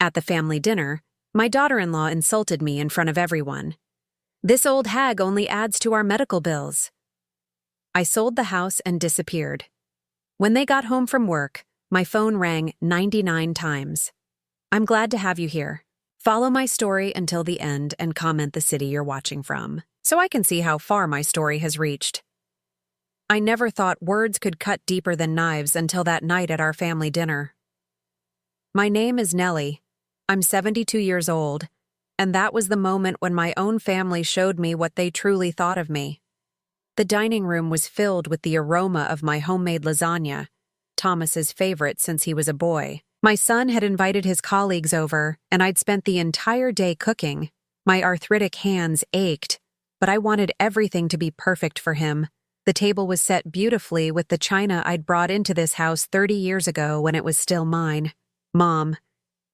At the family dinner, my daughter-in-law insulted me in front of everyone. "This old hag only adds to our medical bills." I sold the house and disappeared. When they got home from work, my phone rang 99 times. I'm glad to have you here. Follow my story until the end and comment the city you're watching from, so I can see how far my story has reached. I never thought words could cut deeper than knives until that night at our family dinner. My name is Nellie. I'm 72 years old, and that was the moment when my own family showed me what they truly thought of me. The dining room was filled with the aroma of my homemade lasagna, Thomas's favorite since he was a boy. My son had invited his colleagues over, and I'd spent the entire day cooking. My arthritic hands ached, but I wanted everything to be perfect for him. The table was set beautifully with the china I'd brought into this house 30 years ago when it was still mine. "Mom,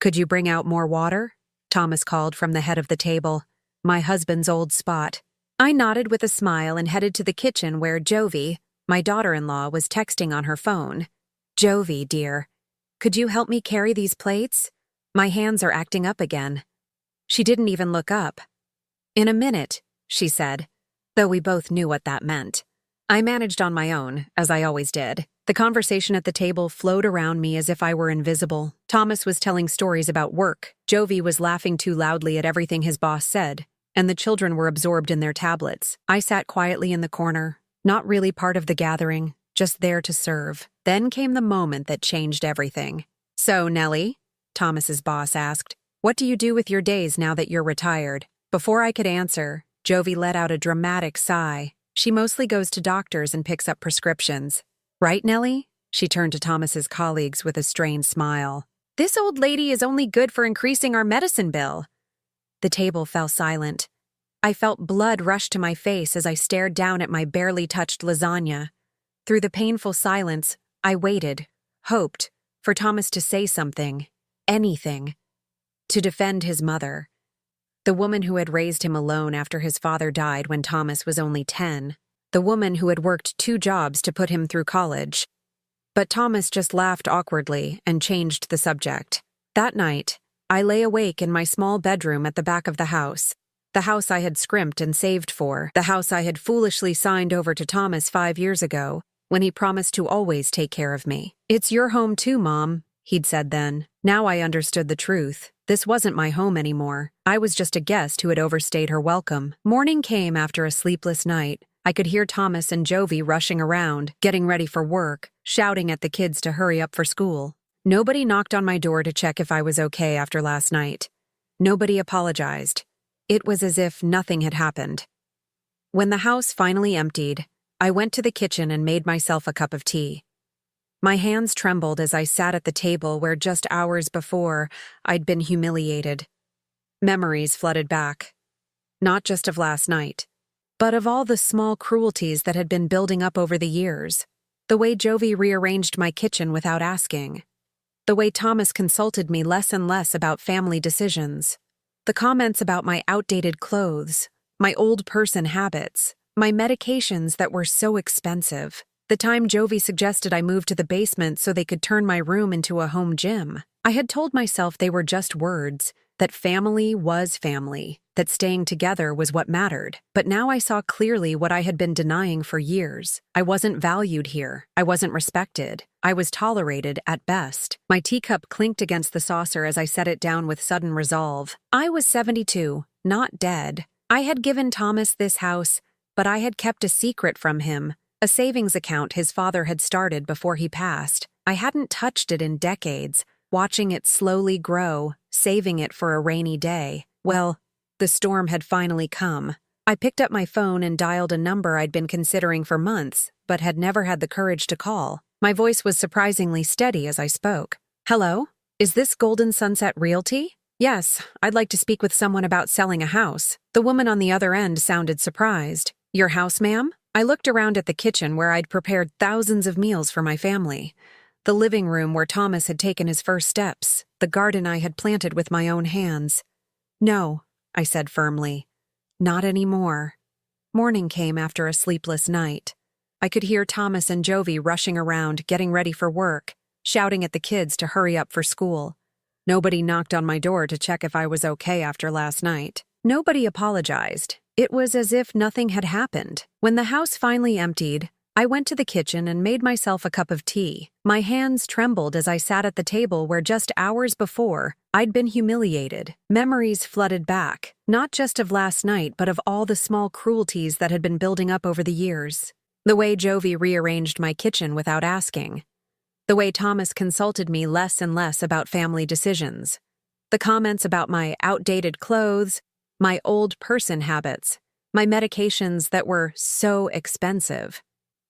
could you bring out more water?" Thomas called from the head of the table, my husband's old spot. I nodded with a smile and headed to the kitchen where Jovi, my daughter-in-law, was texting on her phone. "Jovi, dear, could you help me carry these plates? My hands are acting up again." She didn't even look up. "In a minute," she said, though we both knew what that meant. I managed on my own, as I always did. The conversation at the table flowed around me as if I were invisible. Thomas was telling stories about work. Jovi was laughing too loudly at everything his boss said, and the children were absorbed in their tablets. I sat quietly in the corner, not really part of the gathering, just there to serve. Then came the moment that changed everything. "So, Nellie," Thomas's boss asked, "what do you do with your days now that you're retired?" Before I could answer, Jovi let out a dramatic sigh. "She mostly goes to doctors and picks up prescriptions." "Right, Nellie?" She turned to Thomas's colleagues with a strained smile. "This old lady is only good for increasing our medicine bill." The table fell silent. I felt blood rush to my face as I stared down at my barely touched lasagna. Through the painful silence, I waited, hoped, for Thomas to say something, anything, to defend his mother, the woman who had raised him alone after his father died when Thomas was only 10, the woman who had worked 2 jobs to put him through college. But Thomas just laughed awkwardly and changed the subject. That night, I lay awake in my small bedroom at the back of the house I had scrimped and saved for, the house I had foolishly signed over to Thomas 5 years ago, when he promised to always take care of me. "It's your home too, Mom," he'd said then. Now I understood the truth. This wasn't my home anymore. I was just a guest who had overstayed her welcome. Morning came after a sleepless night. I could hear Thomas and Jovi rushing around, getting ready for work, shouting at the kids to hurry up for school. Nobody knocked on my door to check if I was okay after last night. Nobody apologized. It was as if nothing had happened. When the house finally emptied, I went to the kitchen and made myself a cup of tea. My hands trembled as I sat at the table where just hours before I'd been humiliated. Memories flooded back, not just of last night, but of all the small cruelties that had been building up over the years. The way Jovi rearranged my kitchen without asking. The way Thomas consulted me less and less about family decisions. The comments about my outdated clothes, my old person habits, my medications that were so expensive. The time Jovi suggested I move to the basement so they could turn my room into a home gym. I had told myself they were just words, that family was family, that staying together was what mattered. But now I saw clearly what I had been denying for years. I wasn't valued here. I wasn't respected. I was tolerated at best. My teacup clinked against the saucer as I set it down with sudden resolve. I was 72, not dead. I had given Thomas this house, but I had kept a secret from him. A savings account his father had started before he passed. I hadn't touched it in decades, watching it slowly grow, saving it for a rainy day. Well, the storm had finally come. I picked up my phone and dialed a number I'd been considering for months, but had never had the courage to call. My voice was surprisingly steady as I spoke. "Hello? Is this Golden Sunset Realty?" "Yes, I'd like to speak with someone about selling a house." The woman on the other end sounded surprised. "Your house, ma'am?" I looked around at the kitchen where I'd prepared thousands of meals for my family. The living room where Thomas had taken his first steps. The garden I had planted with my own hands. "No," I said firmly. "Not anymore." Morning came after a sleepless night. I could hear Thomas and Jovi rushing around, getting ready for work, shouting at the kids to hurry up for school. Nobody knocked on my door to check if I was okay after last night. Nobody apologized. It was as if nothing had happened. When the house finally emptied, I went to the kitchen and made myself a cup of tea. My hands trembled as I sat at the table where just hours before, I'd been humiliated. Memories flooded back, not just of last night, but of all the small cruelties that had been building up over the years. The way Jovi rearranged my kitchen without asking. The way Thomas consulted me less and less about family decisions. The comments about my outdated clothes, my old person habits, my medications that were so expensive.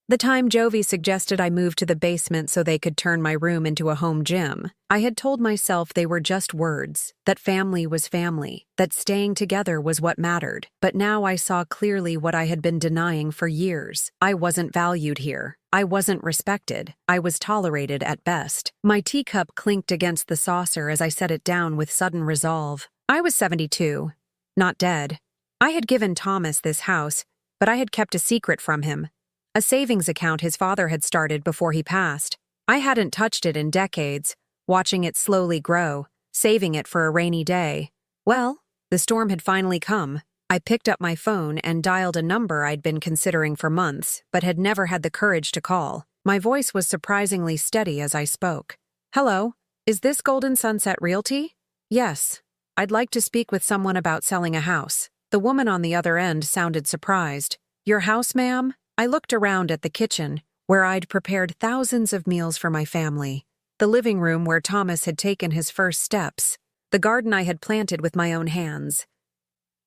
The time Jovi suggested I move to the basement so they could turn my room into a home gym, I had told myself they were just words, that family was family, that staying together was what mattered. But now I saw clearly what I had been denying for years. I wasn't valued here. I wasn't respected. I was tolerated at best. My teacup clinked against the saucer as I set it down with sudden resolve. I was 72, not dead. I had given Thomas this house, but I had kept a secret from him. A savings account his father had started before he passed. I hadn't touched it in decades, watching it slowly grow, saving it for a rainy day. Well, the storm had finally come. I picked up my phone and dialed a number I'd been considering for months, but had never had the courage to call. My voice was surprisingly steady as I spoke. "Hello, is this Golden Sunset Realty?" "Yes. I'd like to speak with someone about selling a house." The woman on the other end sounded surprised. "Your house, ma'am?" I looked around at the kitchen, where I'd prepared thousands of meals for my family, the living room where Thomas had taken his first steps, the garden I had planted with my own hands.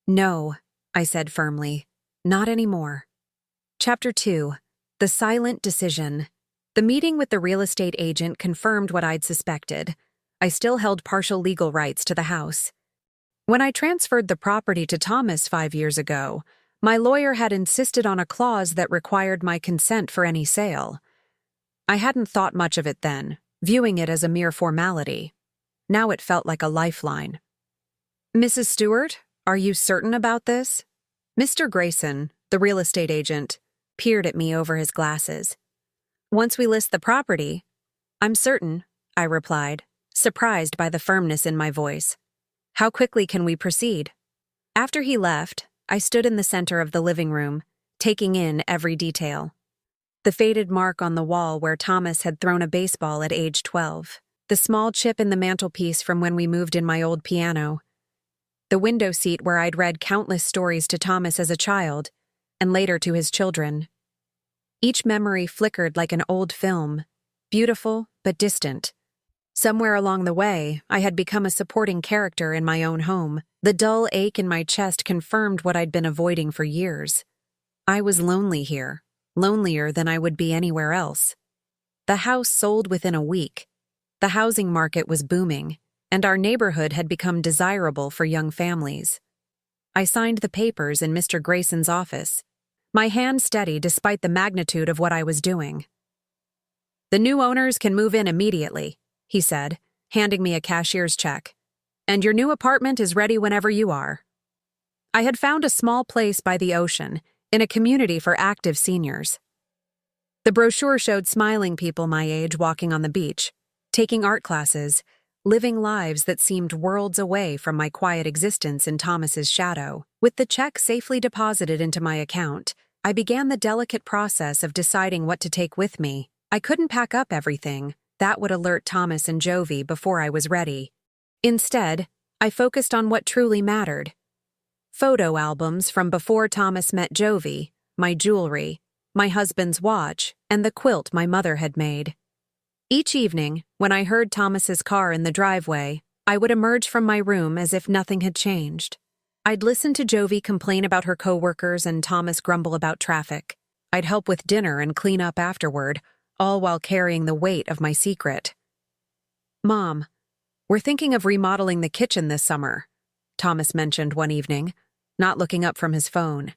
"No," I said firmly, "not anymore." Chapter 2. The Silent Decision. The meeting with the real estate agent confirmed what I'd suspected. I still held partial legal rights to the house. When I transferred the property to Thomas 5 years ago, my lawyer had insisted on a clause that required my consent for any sale. I hadn't thought much of it then, viewing it as a mere formality. Now it felt like a lifeline. "Mrs. Stewart, are you certain about this?" Mr. Grayson, the real estate agent, peered at me over his glasses. "Once we list the property." "I'm certain," I replied, surprised by the firmness in my voice. "How quickly can we proceed?" After he left, I stood in the center of the living room, taking in every detail. The faded mark on the wall where Thomas had thrown a baseball at age 12. The small chip in the mantelpiece from when we moved in my old piano. The window seat where I'd read countless stories to Thomas as a child, and later to his children. Each memory flickered like an old film, beautiful but distant. Somewhere along the way, I had become a supporting character in my own home. The dull ache in my chest confirmed what I'd been avoiding for years. I was lonely here, lonelier than I would be anywhere else. The house sold within a week. The housing market was booming, and our neighborhood had become desirable for young families. I signed the papers in Mr. Grayson's office, my hand steady despite the magnitude of what I was doing. "The new owners can move in immediately," he said, handing me a cashier's check. "And your new apartment is ready whenever you are." I had found a small place by the ocean, in a community for active seniors. The brochure showed smiling people my age walking on the beach, taking art classes, living lives that seemed worlds away from my quiet existence in Thomas's shadow. With the check safely deposited into my account, I began the delicate process of deciding what to take with me. I couldn't pack up everything. That would alert Thomas and Jovi before I was ready. Instead, I focused on what truly mattered. Photo albums from before Thomas met Jovi, my jewelry, my husband's watch, and the quilt my mother had made. Each evening, when I heard Thomas's car in the driveway, I would emerge from my room as if nothing had changed. I'd listen to Jovi complain about her coworkers and Thomas grumble about traffic. I'd help with dinner and clean up afterward, all while carrying the weight of my secret. "Mom, we're thinking of remodeling the kitchen this summer," Thomas mentioned one evening, not looking up from his phone.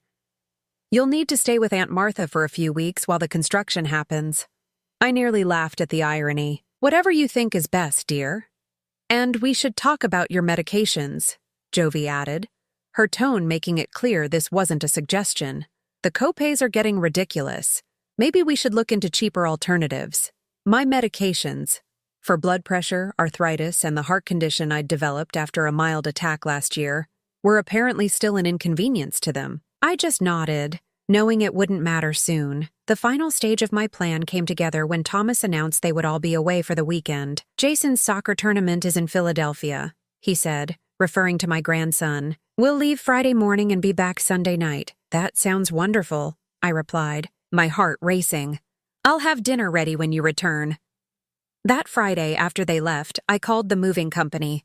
"You'll need to stay with Aunt Martha for a few weeks while the construction happens." I nearly laughed at the irony. "Whatever you think is best, dear." "And we should talk about your medications," Jovi added, her tone making it clear this wasn't a suggestion. "The copays are getting ridiculous. Maybe we should look into cheaper alternatives." "My medications," For blood pressure, arthritis, and the heart condition I'd developed after a mild attack last year were apparently still an inconvenience to them. I just nodded, knowing it wouldn't matter soon. The final stage of my plan came together when Thomas announced they would all be away for the weekend. "Jason's soccer tournament is in Philadelphia," he said, referring to my grandson. "We'll leave Friday morning and be back Sunday night." "That sounds wonderful," I replied, my heart racing. "I'll have dinner ready when you return." That Friday, after they left, I called the moving company.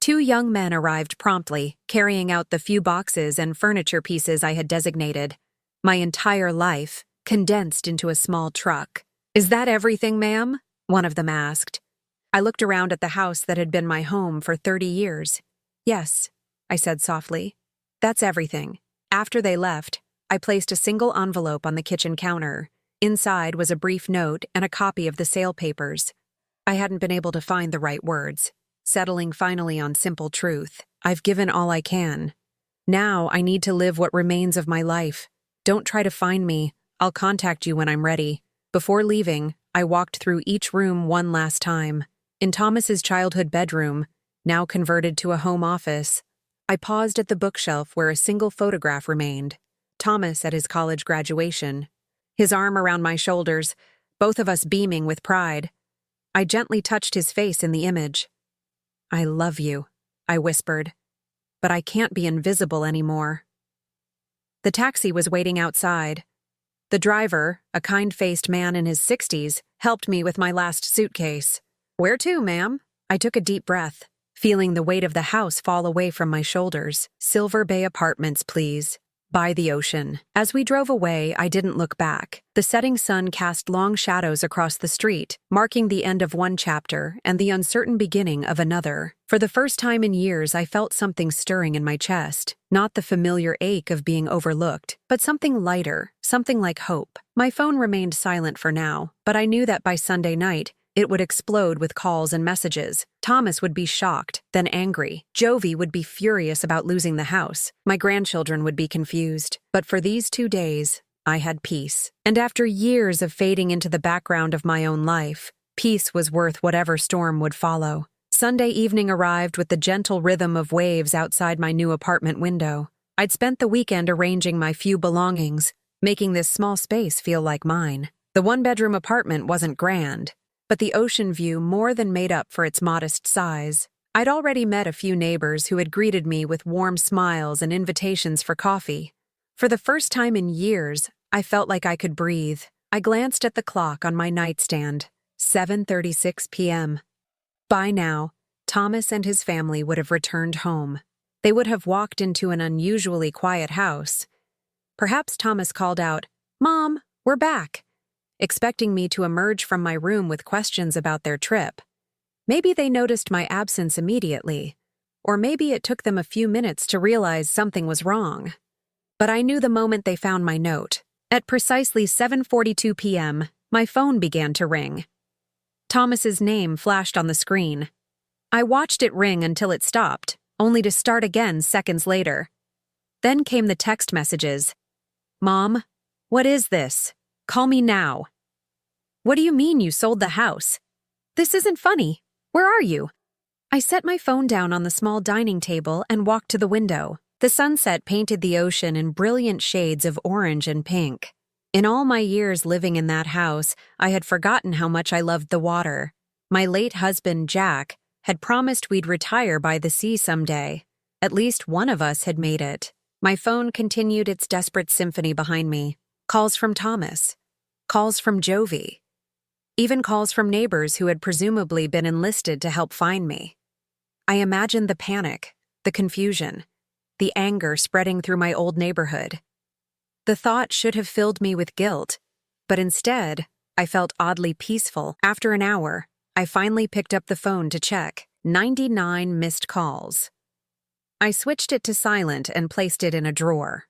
2 young men arrived promptly, carrying out the few boxes and furniture pieces I had designated. My entire life, condensed into a small truck. "Is that everything, ma'am?" one of them asked. I looked around at the house that had been my home for 30 years. "Yes," I said softly. "That's everything." After they left, I placed a single envelope on the kitchen counter. Inside was a brief note and a copy of the sale papers. I hadn't been able to find the right words, settling finally on simple truth. "I've given all I can. Now I need to live what remains of my life. Don't try to find me. I'll contact you when I'm ready." Before leaving, I walked through each room one last time. In Thomas's childhood bedroom, now converted to a home office, I paused at the bookshelf where a single photograph remained. Thomas at his college graduation, his arm around my shoulders, both of us beaming with pride. I gently touched his face in the image. "I love you," I whispered, "but I can't be invisible anymore." The taxi was waiting outside. The driver, a kind-faced man in his 60s, helped me with my last suitcase. "Where to, ma'am?" I took a deep breath, feeling the weight of the house fall away from my shoulders. "Silver Bay Apartments, please. By the ocean." As we drove away, I didn't look back. The setting sun cast long shadows across the street, marking the end of one chapter and the uncertain beginning of another. For the first time in years, I felt something stirring in my chest. Not the familiar ache of being overlooked, but something lighter, something like hope. My phone remained silent for now, but I knew that by Sunday night, it would explode with calls and messages. Thomas would be shocked, then angry. Jovi would be furious about losing the house. My grandchildren would be confused. But for these 2 days, I had peace. And after years of fading into the background of my own life, peace was worth whatever storm would follow. Sunday evening arrived with the gentle rhythm of waves outside my new apartment window. I'd spent the weekend arranging my few belongings, making this small space feel like mine. The one-bedroom apartment wasn't grand, but the ocean view more than made up for its modest size. I'd already met a few neighbors who had greeted me with warm smiles and invitations for coffee. For the first time in years, I felt like I could breathe. I glanced at the clock on my nightstand. 7:36 p.m. By now, Thomas and his family would have returned home. They would have walked into an unusually quiet house. Perhaps Thomas called out, "Mom, we're back," expecting me to emerge from my room with questions about their trip. Maybe they noticed my absence immediately, or maybe it took them a few minutes to realize something was wrong. But I knew the moment they found my note. At precisely 7:42 p.m., my phone began to ring. Thomas's name flashed on the screen. I watched it ring until it stopped, only to start again seconds later. Then came the text messages. "Mom, what is this? Call me now." "What do you mean you sold the house? This isn't funny. Where are you?" I set my phone down on the small dining table and walked to the window. The sunset painted the ocean in brilliant shades of orange and pink. In all my years living in that house, I had forgotten how much I loved the water. My late husband, Jack, had promised we'd retire by the sea someday. At least one of us had made it. My phone continued its desperate symphony behind me. Calls from Thomas. Calls from Jovi. Even calls from neighbors who had presumably been enlisted to help find me. I imagined the panic, the confusion, the anger spreading through my old neighborhood. The thought should have filled me with guilt, but instead, I felt oddly peaceful. After an hour, I finally picked up the phone to check. 99 missed calls. I switched it to silent and placed it in a drawer.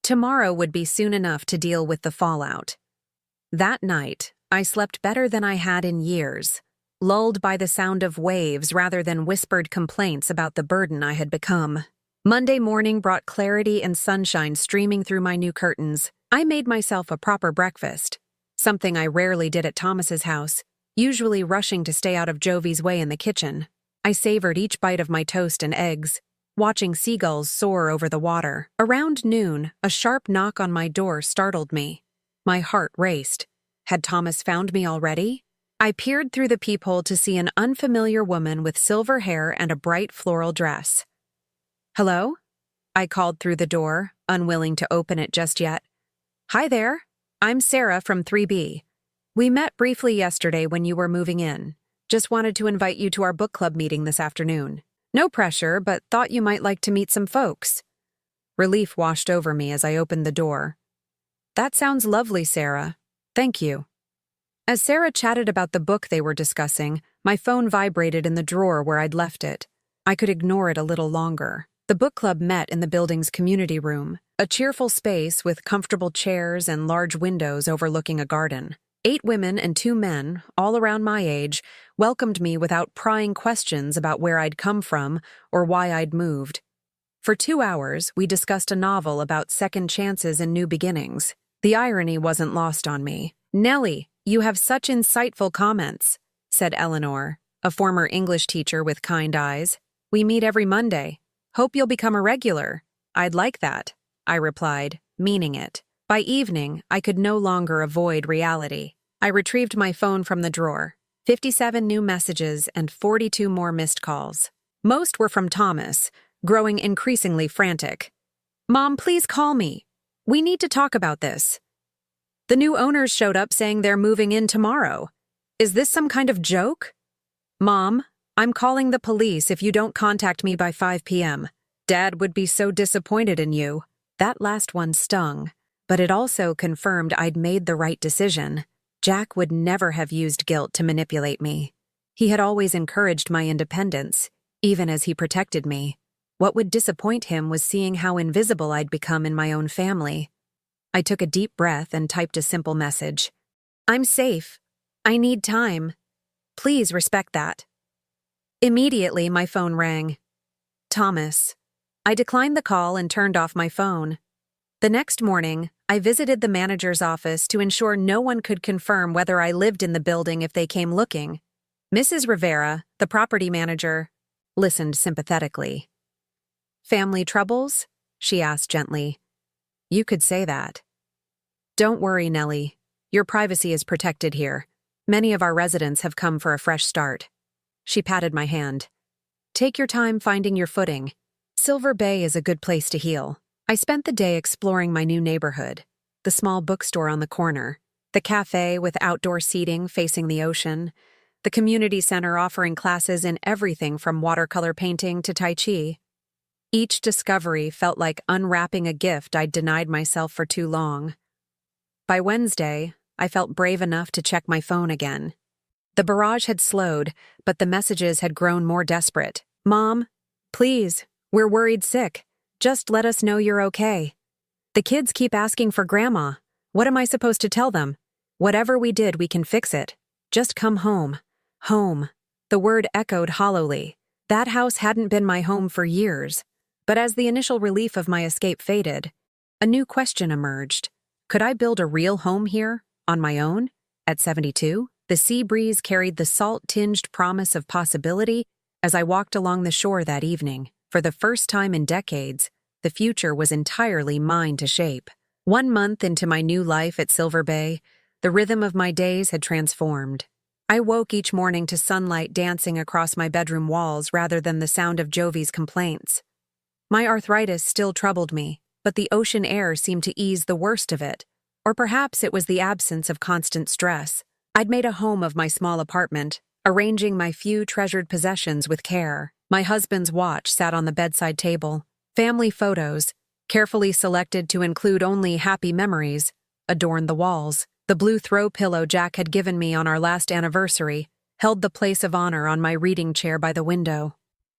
Tomorrow would be soon enough to deal with the fallout. That night, I slept better than I had in years, lulled by the sound of waves rather than whispered complaints about the burden I had become. Monday morning brought clarity and sunshine streaming through my new curtains. I made myself a proper breakfast, something I rarely did at Thomas's house. usually rushing to stay out of Jovi's way in the kitchen. I savored each bite of my toast and eggs, watching seagulls soar over the water. Around noon, a sharp knock on my door startled me. My heart raced. Had Thomas found me already? I peered through the peephole to see an unfamiliar woman with silver hair and a bright floral dress. "Hello?" I called through the door, unwilling to open it just yet. "Hi there. I'm Sarah from 3B. We met briefly yesterday when you were moving in. Just wanted to invite you to our book club meeting this afternoon. No pressure, but thought you might like to meet some folks." Relief washed over me as I opened the door. "That sounds lovely, Sarah. Thank you." As Sarah chatted about the book they were discussing, my phone vibrated in the drawer where I'd left it. I could ignore it a little longer. The book club met in the building's community room, a cheerful space with comfortable chairs and large windows overlooking a garden. 8 women and 2 men, all around my age, welcomed me without prying questions about where I'd come from or why I'd moved. For 2 hours, we discussed a novel about second chances and new beginnings. The irony wasn't lost on me. "Nellie, you have such insightful comments," said Eleanor, a former English teacher with kind eyes. "We meet every Monday. Hope you'll become a regular." "I'd like that," I replied, meaning it. By evening, I could no longer avoid reality. I retrieved my phone from the drawer. 57 new messages and 42 more missed calls. Most were from Thomas, growing increasingly frantic. "Mom, please call me. We need to talk about this. The new owners showed up saying they're moving in tomorrow. Is this some kind of joke? Mom, I'm calling the police if you don't contact me by 5 p.m. Dad would be so disappointed in you." That last one stung, but it also confirmed I'd made the right decision. Jack would never have used guilt to manipulate me. He had always encouraged my independence, even as he protected me. What would disappoint him was seeing how invisible I'd become in my own family. I took a deep breath and typed a simple message. "I'm safe. I need time. Please respect that." Immediately, my phone rang. Thomas. I declined the call and turned off my phone. The next morning, I visited the manager's office to ensure no one could confirm whether I lived in the building if they came looking. Mrs. Rivera, the property manager, listened sympathetically. "Family troubles?" she asked gently. "You could say that." "Don't worry, Nellie. Your privacy is protected here. Many of our residents have come for a fresh start." She patted my hand. "Take your time finding your footing. Silver Bay is a good place to heal." I spent the day exploring my new neighborhood, the small bookstore on the corner, the cafe with outdoor seating facing the ocean, the community center offering classes in everything from watercolor painting to Tai Chi. Each discovery felt like unwrapping a gift I'd denied myself for too long. By Wednesday, I felt brave enough to check my phone again. The barrage had slowed, but the messages had grown more desperate. "Mom, please, we're worried sick. Just let us know you're okay. The kids keep asking for Grandma. What am I supposed to tell them? Whatever we did, we can fix it. Just come home." Home. The word echoed hollowly. That house hadn't been my home for years. But as the initial relief of my escape faded, a new question emerged. Could I build a real home here, on my own? At 72, the sea breeze carried the salt-tinged promise of possibility as I walked along the shore that evening. For the first time in decades, the future was entirely mine to shape. 1 month into my new life at Silver Bay, the rhythm of my days had transformed. I woke each morning to sunlight dancing across my bedroom walls rather than the sound of Jovi's complaints. My arthritis still troubled me, but the ocean air seemed to ease the worst of it. Or perhaps it was the absence of constant stress. I'd made a home of my small apartment, arranging my few treasured possessions with care. My husband's watch sat on the bedside table. Family photos, carefully selected to include only happy memories, adorned the walls. The blue throw pillow Jack had given me on our last anniversary held the place of honor on my reading chair by the window.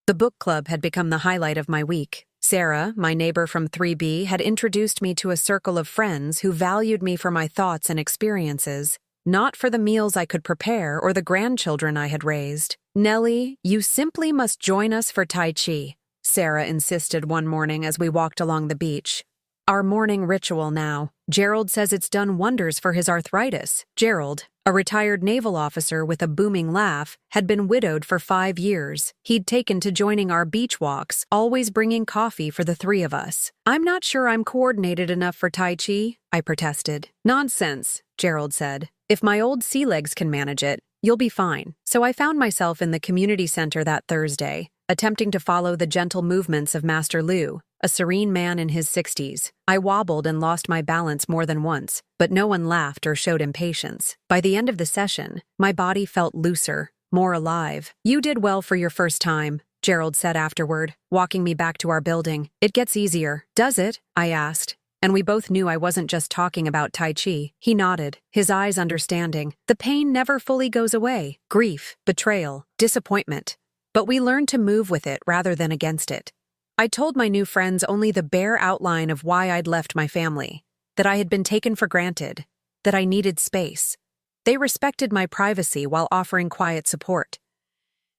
The book club had become the highlight of my week. Sarah, my neighbor from 3B, had introduced me to a circle of friends who valued me for my thoughts and experiences, not for the meals I could prepare or the grandchildren I had raised. "Nellie, you simply must join us for Tai Chi," Sarah insisted one morning as we walked along the beach. Our morning ritual now. Gerald says it's done wonders for his arthritis. Gerald, a retired naval officer with a booming laugh, had been widowed for 5 years. He'd taken to joining our beach walks, always bringing coffee for the three of us. I'm not sure I'm coordinated enough for Tai Chi, I protested. Nonsense, Gerald said. If my old sea legs can manage it, you'll be fine. So I found myself in the community center that Thursday, attempting to follow the gentle movements of Master Liu, a serene man in his 60s. I wobbled and lost my balance more than once, but no one laughed or showed impatience. By the end of the session, my body felt looser, more alive. You did well for your first time, Gerald said afterward, walking me back to our building. It gets easier. Does it? I asked. And we both knew I wasn't just talking about Tai Chi. He nodded, his eyes understanding. The pain never fully goes away. Grief, betrayal, disappointment. But we learned to move with it rather than against it. I told my new friends only the bare outline of why I'd left my family, that I had been taken for granted, that I needed space. They respected my privacy while offering quiet support.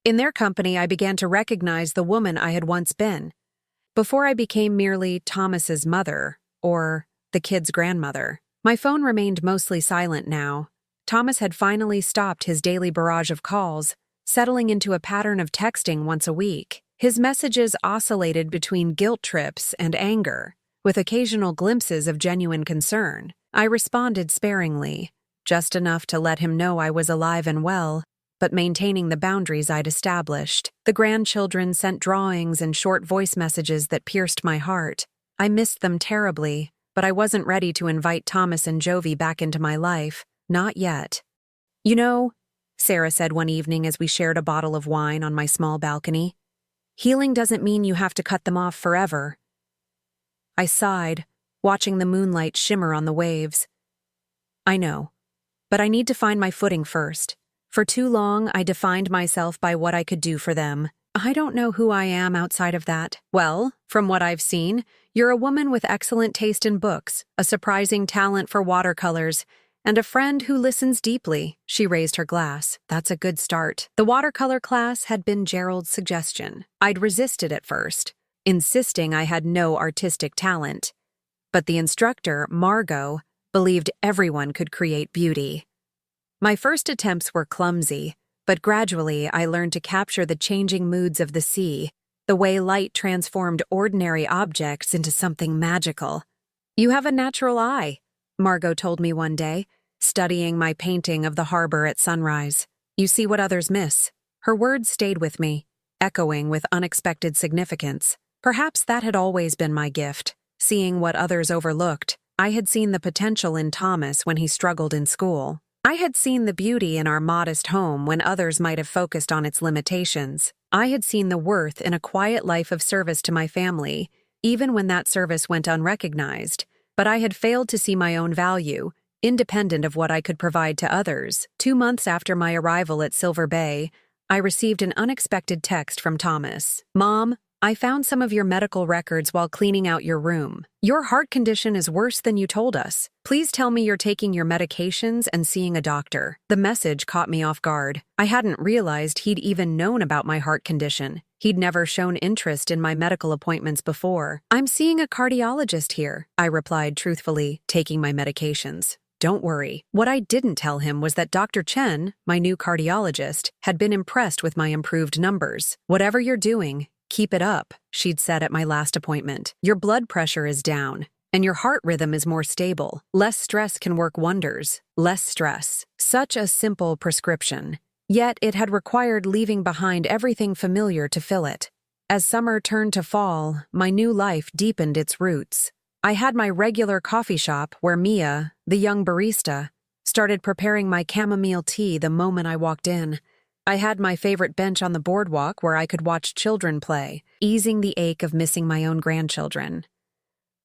In their company, I began to recognize the woman I had once been, before I became merely Thomas's mother, or the kid's grandmother. My phone remained mostly silent now. Thomas had finally stopped his daily barrage of calls, settling into a pattern of texting once a week. His messages oscillated between guilt trips and anger, with occasional glimpses of genuine concern. I responded sparingly, just enough to let him know I was alive and well, but maintaining the boundaries I'd established. The grandchildren sent drawings and short voice messages that pierced my heart. I missed them terribly, but I wasn't ready to invite Thomas and Jovi back into my life. Not yet. You know, Sarah said one evening as we shared a bottle of wine on my small balcony, healing doesn't mean you have to cut them off forever. I sighed, watching the moonlight shimmer on the waves. I know, but I need to find my footing first. For too long, I defined myself by what I could do for them. I don't know who I am outside of that. Well, from what I've seen, you're a woman with excellent taste in books, a surprising talent for watercolors, and a friend who listens deeply. She raised her glass. That's a good start. The watercolor class had been Gerald's suggestion. I'd resisted at first, insisting I had no artistic talent. But the instructor, Margot, believed everyone could create beauty. My first attempts were clumsy, but gradually I learned to capture the changing moods of the sea, the way light transformed ordinary objects into something magical. You have a natural eye, Margot told me one day, studying my painting of the harbor at sunrise. You see what others miss. Her words stayed with me, echoing with unexpected significance. Perhaps that had always been my gift, seeing what others overlooked. I had seen the potential in Thomas when he struggled in school. I had seen the beauty in our modest home when others might have focused on its limitations. I had seen the worth in a quiet life of service to my family, even when that service went unrecognized. But I had failed to see my own value, independent of what I could provide to others. 2 months after my arrival at Silver Bay, I received an unexpected text from Thomas. Mom, I found some of your medical records while cleaning out your room. Your heart condition is worse than you told us. Please tell me you're taking your medications and seeing a doctor. The message caught me off guard. I hadn't realized he'd even known about my heart condition. He'd never shown interest in my medical appointments before. I'm seeing a cardiologist here, I replied truthfully, taking my medications. Don't worry. What I didn't tell him was that Dr. Chen, my new cardiologist, had been impressed with my improved numbers. Whatever you're doing, keep it up, she'd said at my last appointment. Your blood pressure is down, and your heart rhythm is more stable. Less stress can work wonders. Less stress. Such a simple prescription. Yet it had required leaving behind everything familiar to fill it. As summer turned to fall, my new life deepened its roots. I had my regular coffee shop where Mia, the young barista, started preparing my chamomile tea the moment I walked in. I had my favorite bench on the boardwalk where I could watch children play, easing the ache of missing my own grandchildren.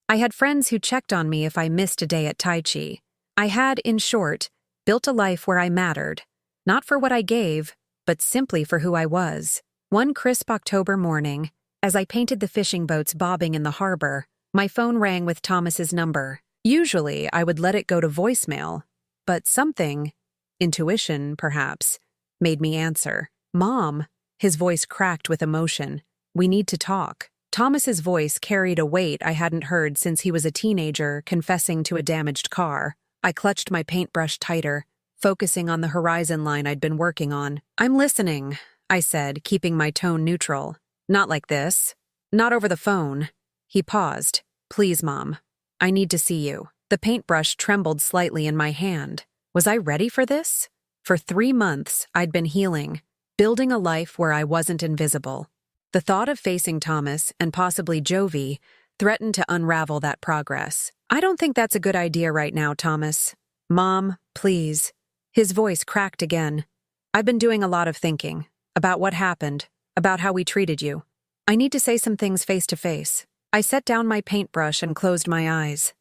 I had friends who checked on me if I missed a day at Tai Chi. I had, in short, built a life where I mattered, not for what I gave, but simply for who I was. One crisp October morning, as I painted the fishing boats bobbing in the harbor, my phone rang with Thomas's number. Usually, I would let it go to voicemail, but something, intuition perhaps, made me answer. Mom, his voice cracked with emotion. We need to talk. Thomas's voice carried a weight I hadn't heard since he was a teenager confessing to a damaged car. I clutched my paintbrush tighter, focusing on the horizon line I'd been working on. "I'm listening," I said, keeping my tone neutral. "Not like this. Not over the phone." He paused. "Please, Mom. I need to see you." The paintbrush trembled slightly in my hand. Was I ready for this? For 3 months, I'd been healing, building a life where I wasn't invisible. The thought of facing Thomas, and possibly Jovi, threatened to unravel that progress. "I don't think that's a good idea right now, Thomas. Mom, please." His voice cracked again. "I've been doing a lot of thinking. About what happened. About how we treated you. I need to say some things face to face." I set down my paintbrush and closed my eyes.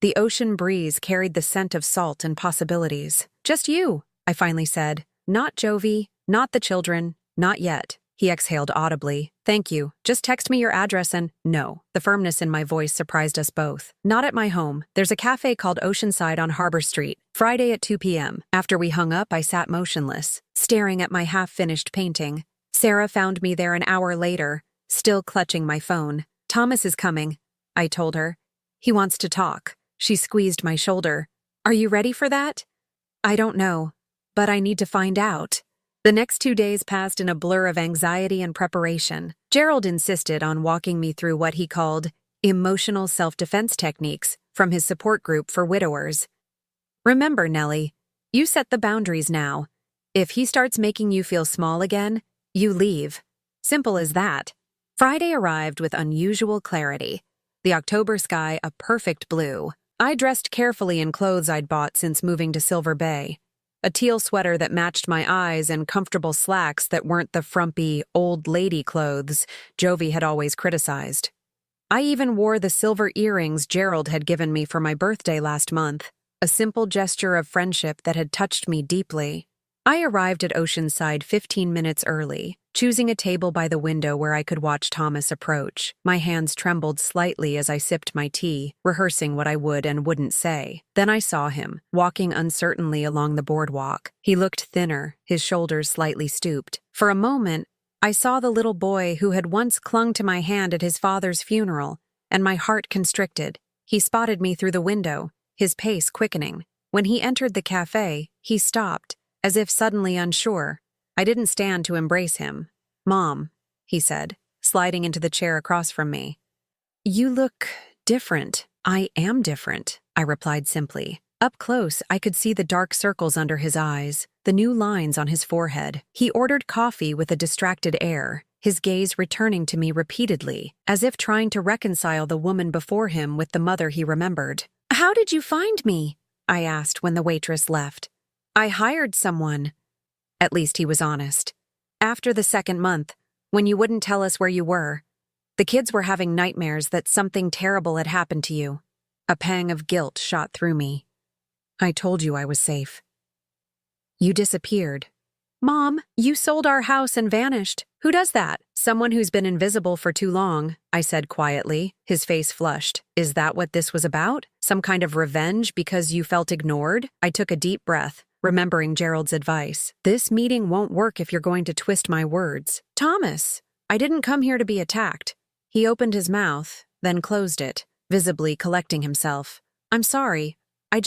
The ocean breeze carried the scent of salt and possibilities. "Just you," I finally said. "Not Jovi, not the children, not yet." He exhaled audibly. "Thank you. Just text me your address and—" "No." The firmness in my voice surprised us both. "Not at my home. There's a cafe called Oceanside on Harbor Street. Friday at 2 p.m. After we hung up, I sat motionless, staring at my half-finished painting. Sarah found me there an hour later, still clutching my phone. "Thomas is coming," I told her. "He wants to talk." She squeezed my shoulder. "Are you ready for that?" "I don't know, but I need to find out." The next 2 days passed in a blur of anxiety and preparation. Gerald insisted on walking me through what he called emotional self-defense techniques from his support group for widowers. "Remember, Nellie, you set the boundaries now. If he starts making you feel small again, you leave. Simple as that." Friday arrived with unusual clarity. The October sky a perfect blue. I dressed carefully in clothes I'd bought since moving to Silver Bay. A teal sweater that matched my eyes and comfortable slacks that weren't the frumpy, old lady clothes Jovi had always criticized. I even wore the silver earrings Gerald had given me for my birthday last month, a simple gesture of friendship that had touched me deeply. I arrived at Oceanside 15 minutes early, choosing a table by the window where I could watch Thomas approach. My hands trembled slightly as I sipped my tea, rehearsing what I would and wouldn't say. Then I saw him, walking uncertainly along the boardwalk. He looked thinner, his shoulders slightly stooped. For a moment, I saw the little boy who had once clung to my hand at his father's funeral, and my heart constricted. He spotted me through the window, his pace quickening. When he entered the cafe, he stopped, as if suddenly unsure. I didn't stand to embrace him. "Mom," he said, sliding into the chair across from me. "You look different." "I am different," I replied simply. Up close, I could see the dark circles under his eyes, the new lines on his forehead. He ordered coffee with a distracted air, his gaze returning to me repeatedly, as if trying to reconcile the woman before him with the mother he remembered. "How did you find me?" I asked when the waitress left. "I hired someone." At least he was honest. "After the 2nd month, when you wouldn't tell us where you were, the kids were having nightmares that something terrible had happened to you." A pang of guilt shot through me. "I told you I was safe." "You disappeared." "Mom, you sold our house and vanished. Who does that?" "Someone who's been invisible for too long," I said quietly. His face flushed. "Is that what this was about? Some kind of revenge because you felt ignored?" I took a deep breath, remembering Gerald's advice. "This meeting won't work if you're going to twist my words." "Thomas, I didn't come here to be attacked." He opened his mouth, then closed it, visibly collecting himself. "I'm sorry. I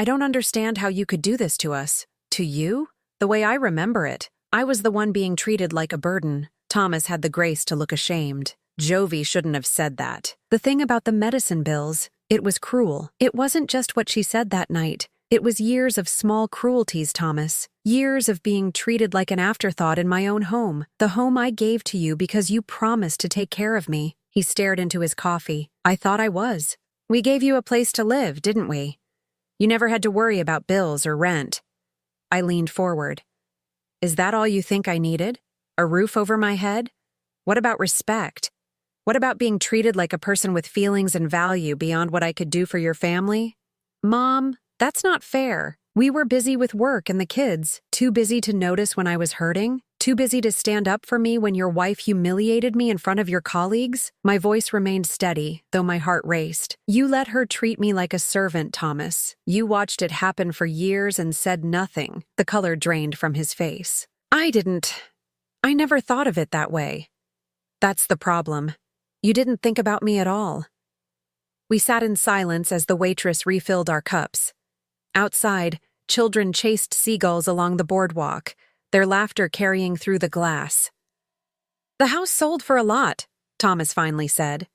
don't understand how you could do this to us." "To you? The way I remember it, I was the one being treated like a burden." Thomas had the grace to look ashamed. "Jovi shouldn't have said that." "The thing about the medicine bills, it was cruel. It wasn't just what she said that night. It was years of small cruelties, Thomas. Years of being treated like an afterthought in my own home. The home I gave to you because you promised to take care of me." He stared into his coffee. "I thought I was. We gave you a place to live, didn't we? You never had to worry about bills or rent." I leaned forward. "Is that all you think I needed? A roof over my head? What about respect? What about being treated like a person with feelings and value beyond what I could do for your family?" "Mom, that's not fair. We were busy with work and the kids, too busy to notice when I was hurting, too busy to stand up for me when your wife humiliated me in front of your colleagues." My voice remained steady, though my heart raced. "You let her treat me like a servant, Thomas. You watched it happen for years and said nothing." The color drained from his face. I never thought of it that way." "That's the problem. You didn't think about me at all." We sat in silence as the waitress refilled our cups. Outside, children chased seagulls along the boardwalk, their laughter carrying through the glass. "The house sold for a lot," Thomas finally said.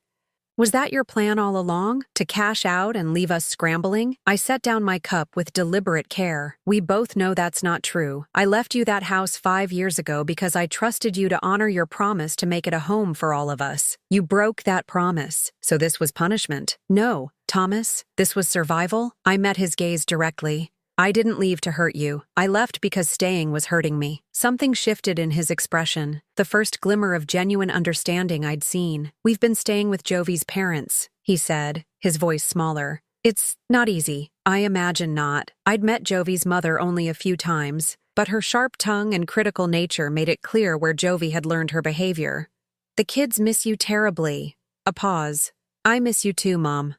"Was that your plan all along, to cash out and leave us scrambling?" I set down my cup with deliberate care. "We both know that's not true. I left you that house 5 years ago because I trusted you to honor your promise to make it a home for all of us. You broke that promise, so this was punishment." "No, Thomas, this was survival." I met his gaze directly. "I didn't leave to hurt you. I left because staying was hurting me." Something shifted in his expression, the first glimmer of genuine understanding I'd seen. "We've been staying with Jovi's parents," he said, his voice smaller. "It's not easy." I imagine not. I'd met Jovi's mother only a few times, but her sharp tongue and critical nature made it clear where Jovi had learned her behavior. "The kids miss you terribly." A pause. "I miss you too, Mom."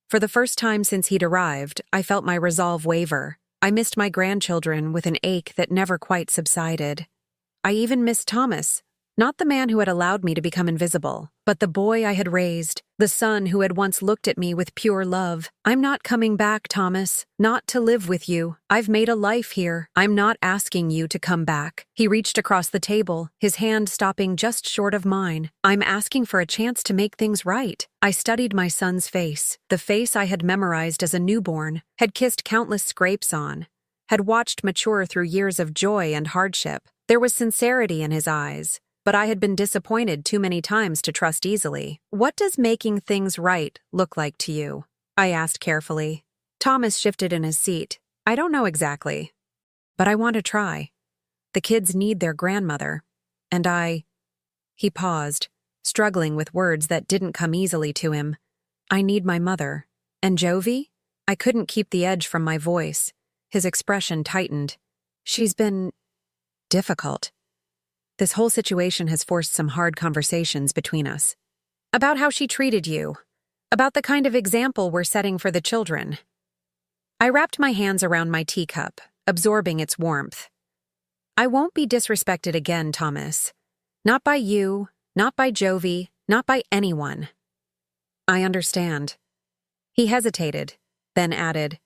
For the first time since he'd arrived, I felt my resolve waver. I missed my grandchildren with an ache that never quite subsided. I even missed Thomas, not the man who had allowed me to become invisible, but the boy I had raised, the son who had once looked at me with pure love. "I'm not coming back, Thomas. Not to live with you. I've made a life here. I'm not asking you to come back." He reached across the table, his hand stopping just short of mine. "I'm asking for a chance to make things right." I studied my son's face, the face I had memorized as a newborn, had kissed countless scrapes on, had watched mature through years of joy and hardship. There was sincerity in his eyes, but I had been disappointed too many times to trust easily. "What does making things right look like to you?" I asked carefully. Thomas shifted in his seat. "I don't know exactly, but I want to try. The kids need their grandmother, and He paused, struggling with words that didn't come easily to him. "I need my mother. And Jovi?" I couldn't keep the edge from my voice. His expression tightened. "She's been difficult. This whole situation has forced some hard conversations between us. About how she treated you. About the kind of example we're setting for the children." I wrapped my hands around my teacup, absorbing its warmth. "I won't be disrespected again, Thomas. Not by you, not by Jovi, not by anyone." "I understand." He hesitated, then added,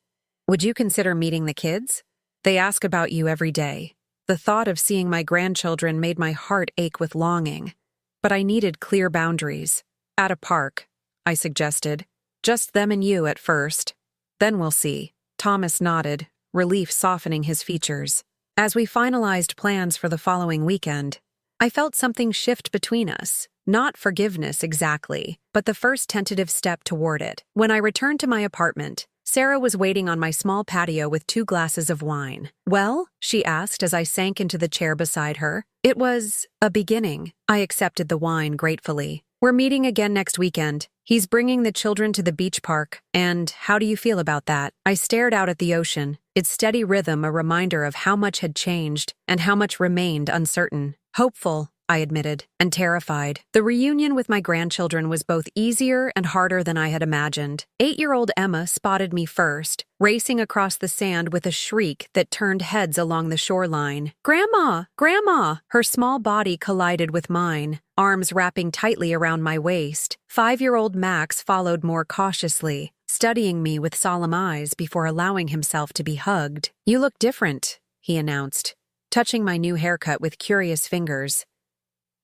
"Would you consider meeting the kids? They ask about you every day." The thought of seeing my grandchildren made my heart ache with longing, but I needed clear boundaries. "At a park," I suggested. "Just them and you at first. Then we'll see." Thomas nodded, relief softening his features. As we finalized plans for the following weekend, I felt something shift between us. Not forgiveness exactly, but the first tentative step toward it. When I returned to my apartment, Sarah was waiting on my small patio with 2 glasses of wine. "Well?" she asked as I sank into the chair beside her. "It was a beginning." I accepted the wine gratefully. "We're meeting again next weekend. He's bringing the children to the beach park. And how do you feel about that?" I stared out at the ocean, its steady rhythm a reminder of how much had changed and how much remained uncertain. "Hopeful," I admitted, and terrified. The reunion with my grandchildren was both easier and harder than I had imagined. 8-year-old Emma spotted me first, racing across the sand with a shriek that turned heads along the shoreline. "Grandma! Grandma!" Her small body collided with mine, arms wrapping tightly around my waist. 5-year-old Max followed more cautiously, studying me with solemn eyes before allowing himself to be hugged. "You look different," he announced, touching my new haircut with curious fingers.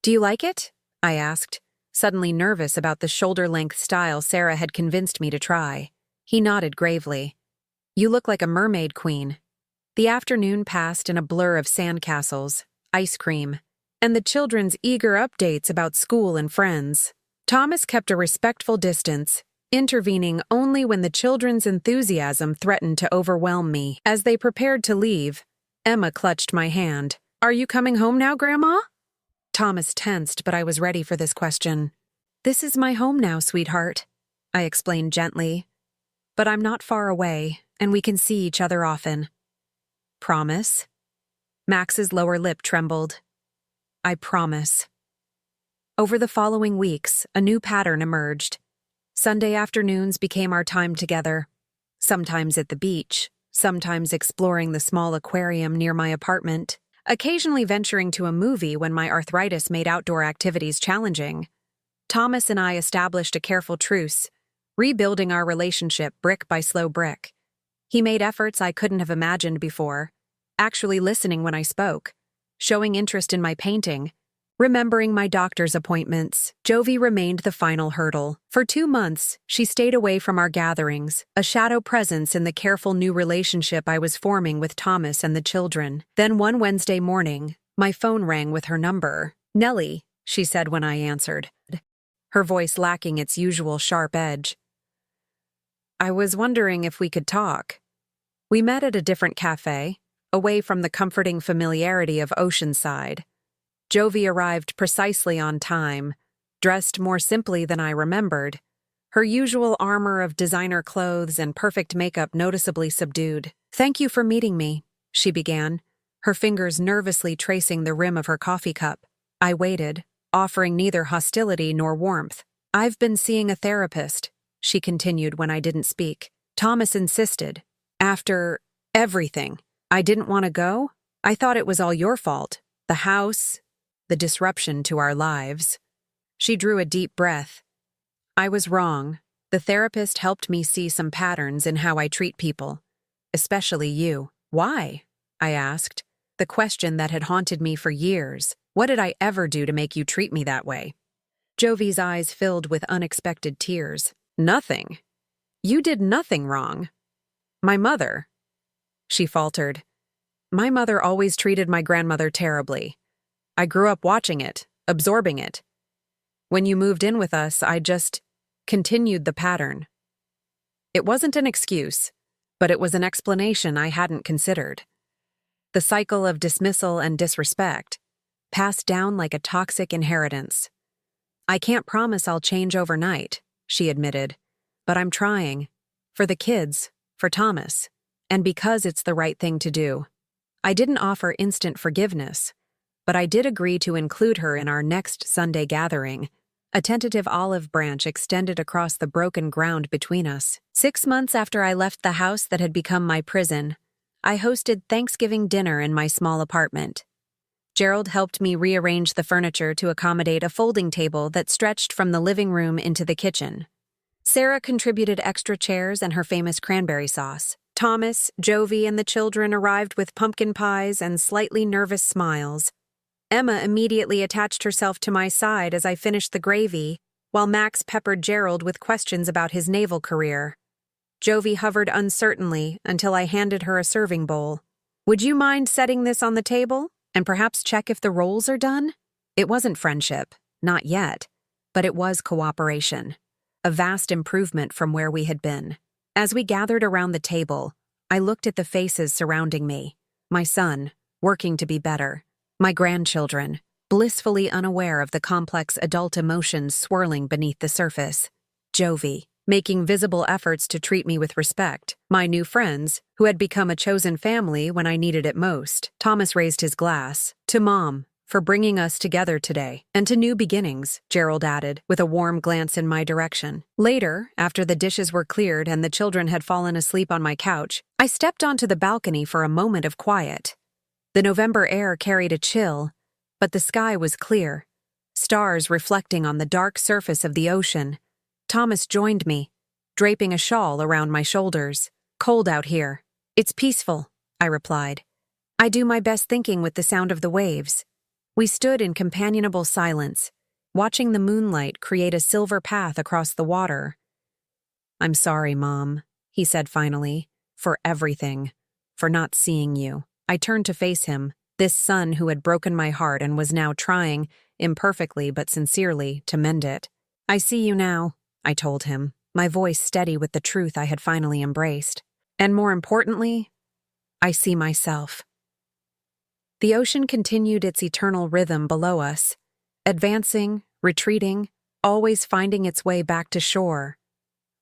"Do you like it?" I asked, suddenly nervous about the shoulder-length style Sarah had convinced me to try. He nodded gravely. "You look like a mermaid queen." The afternoon passed in a blur of sandcastles, ice cream, and the children's eager updates about school and friends. Thomas kept a respectful distance, intervening only when the children's enthusiasm threatened to overwhelm me. As they prepared to leave, Emma clutched my hand. "Are you coming home now, Grandma?" Thomas tensed, but I was ready for this question. "This is my home now, sweetheart," I explained gently. "But I'm not far away, and we can see each other often." "Promise?" Max's lower lip trembled. "I promise." Over the following weeks, a new pattern emerged. Sunday afternoons became our time together, sometimes at the beach, sometimes exploring the small aquarium near my apartment, occasionally venturing to a movie when my arthritis made outdoor activities challenging. Thomas and I established a careful truce, rebuilding our relationship brick by slow brick. He made efforts I couldn't have imagined before, actually listening when I spoke, showing interest in my painting, remembering my doctor's appointments. Jovi remained the final hurdle. For 2 months, she stayed away from our gatherings, a shadow presence in the careful new relationship I was forming with Thomas and the children. Then one Wednesday morning, my phone rang with her number. "Nellie," she said when I answered, her voice lacking its usual sharp edge. "I was wondering if we could talk." We met at a different cafe, away from the comforting familiarity of Oceanside. Jovi arrived precisely on time, dressed more simply than I remembered, her usual armor of designer clothes and perfect makeup noticeably subdued. "Thank you for meeting me," she began, her fingers nervously tracing the rim of her coffee cup. I waited, offering neither hostility nor warmth. "I've been seeing a therapist," she continued when I didn't speak. "Thomas insisted. After everything, I didn't want to go. I thought it was all your fault. The house, the disruption to our lives." She drew a deep breath. "I was wrong. The therapist helped me see some patterns in how I treat people, especially you." "Why?" I asked, the question that had haunted me for years. "What did I ever do to make you treat me that way?" Jovi's eyes filled with unexpected tears. "Nothing. You did nothing wrong. My mother," she faltered. "My mother always treated my grandmother terribly. I grew up watching it, absorbing it. When you moved in with us, I just continued the pattern." It wasn't an excuse, but it was an explanation I hadn't considered. The cycle of dismissal and disrespect, passed down like a toxic inheritance. "I can't promise I'll change overnight," she admitted, "but I'm trying. For the kids, for Thomas, and because it's the right thing to do." I didn't offer instant forgiveness, but I did agree to include her in our next Sunday gathering. A tentative olive branch extended across the broken ground between us. 6 months after I left the house that had become my prison, I hosted Thanksgiving dinner in my small apartment. Gerald helped me rearrange the furniture to accommodate a folding table that stretched from the living room into the kitchen. Sarah contributed extra chairs and her famous cranberry sauce. Thomas, Jovi, and the children arrived with pumpkin pies and slightly nervous smiles. Emma immediately attached herself to my side as I finished the gravy, while Max peppered Gerald with questions about his naval career. Jovi hovered uncertainly until I handed her a serving bowl. "Would you mind setting this on the table, and perhaps check if the rolls are done?" It wasn't friendship, not yet, but it was cooperation, a vast improvement from where we had been. As we gathered around the table, I looked at the faces surrounding me. My son, working to be better. My grandchildren, blissfully unaware of the complex adult emotions swirling beneath the surface. Jovi, making visible efforts to treat me with respect. My new friends, who had become a chosen family when I needed it most. Thomas raised his glass. "To Mom, for bringing us together today. And to new beginnings," Gerald added, with a warm glance in my direction. Later, after the dishes were cleared and the children had fallen asleep on my couch, I stepped onto the balcony for a moment of quiet. The November air carried a chill, but the sky was clear, stars reflecting on the dark surface of the ocean. Thomas joined me, draping a shawl around my shoulders. "Cold out here." "It's peaceful," I replied. "I do my best thinking with the sound of the waves." We stood in companionable silence, watching the moonlight create a silver path across the water. "I'm sorry, Mom," he said finally, "for everything, for not seeing you." I turned to face him, this son who had broken my heart and was now trying, imperfectly but sincerely, to mend it. "I see you now," I told him, my voice steady with the truth I had finally embraced. "And more importantly, I see myself." The ocean continued its eternal rhythm below us, advancing, retreating, always finding its way back to shore.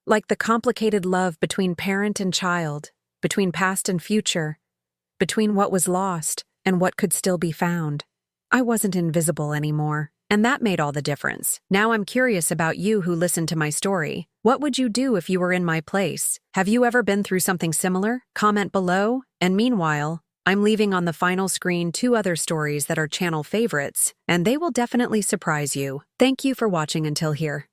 Like the complicated love between parent and child, between past and future, between what was lost and what could still be found. I wasn't invisible anymore, and that made all the difference. Now I'm curious about you who listened to my story. What would you do if you were in my place? Have you ever been through something similar? Comment below, and meanwhile, I'm leaving on the final screen 2 other stories that are channel favorites, and they will definitely surprise you. Thank you for watching until here.